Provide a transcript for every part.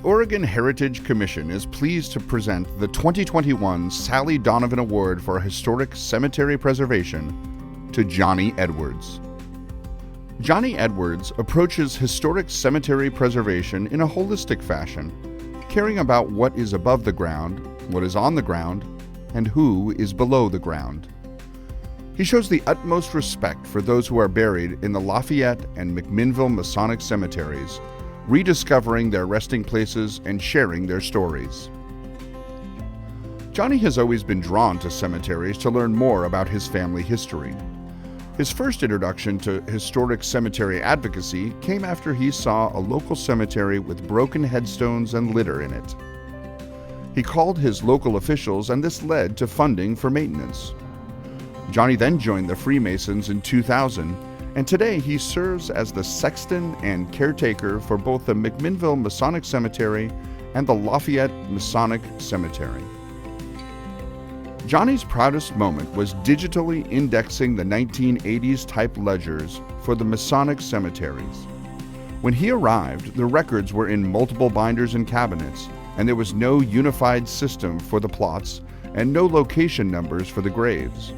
The Oregon Heritage Commission is pleased to present the 2021 Sally Donovan Award for Historic Cemetery Preservation to Johnny Edwards. Johnny Edwards approaches historic cemetery preservation in a holistic fashion, caring about what is above the ground, what is on the ground, and who is below the ground. He shows the utmost respect for those who are buried in the Lafayette and McMinnville Masonic cemeteries, rediscovering their resting places and sharing their stories. Johnny has always been drawn to cemeteries to learn more about his family history. His first introduction to historic cemetery advocacy came after he saw a local cemetery with broken headstones and litter in it. He called his local officials, and this led to funding for maintenance. Johnny then joined the Freemasons in 2000, and today he serves as the sexton and caretaker for both the McMinnville Masonic Cemetery and the Lafayette Masonic Cemetery. Johnny's proudest moment was digitally indexing the 1980s type ledgers for the Masonic cemeteries. When he arrived, the records were in multiple binders and cabinets, and there was no unified system for the plots and no location numbers for the graves.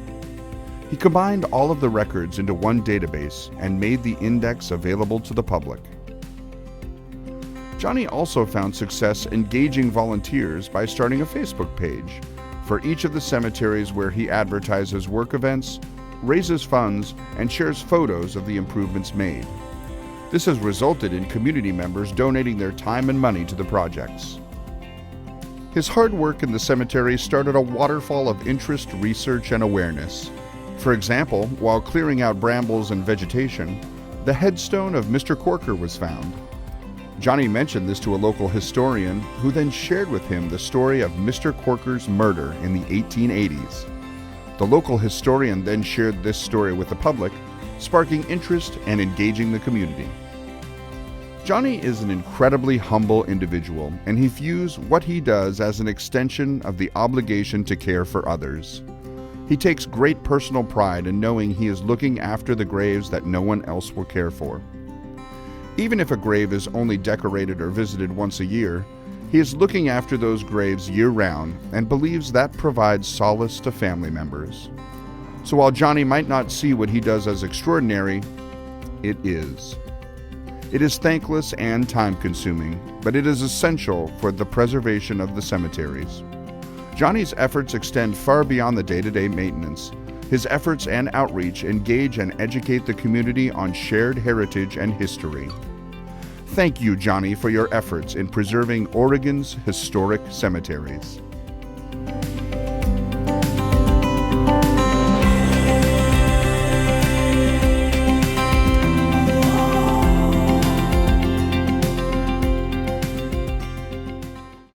He combined all of the records into one database and made the index available to the public. Johnny also found success engaging volunteers by starting a Facebook page for each of the cemeteries where he advertises work events, raises funds, and shares photos of the improvements made. This has resulted in community members donating their time and money to the projects. His hard work in the cemetery started a waterfall of interest, research, and awareness. For example, while clearing out brambles and vegetation, the headstone of Mr. Corker was found. Johnny mentioned this to a local historian, who then shared with him the story of Mr. Corker's murder in the 1880s. The local historian then shared this story with the public, sparking interest and engaging the community. Johnny is an incredibly humble individual, and he views what he does as an extension of the obligation to care for others. He takes great personal pride in knowing he is looking after the graves that no one else will care for. Even if a grave is only decorated or visited once a year, he is looking after those graves year-round and believes that provides solace to family members. So while Johnny might not see what he does as extraordinary, it is. It is thankless and time-consuming, but it is essential for the preservation of the cemeteries. Johnny's efforts extend far beyond the day-to-day maintenance. His efforts and outreach engage and educate the community on shared heritage and history. Thank you, Johnny, for your efforts in preserving Oregon's historic cemeteries.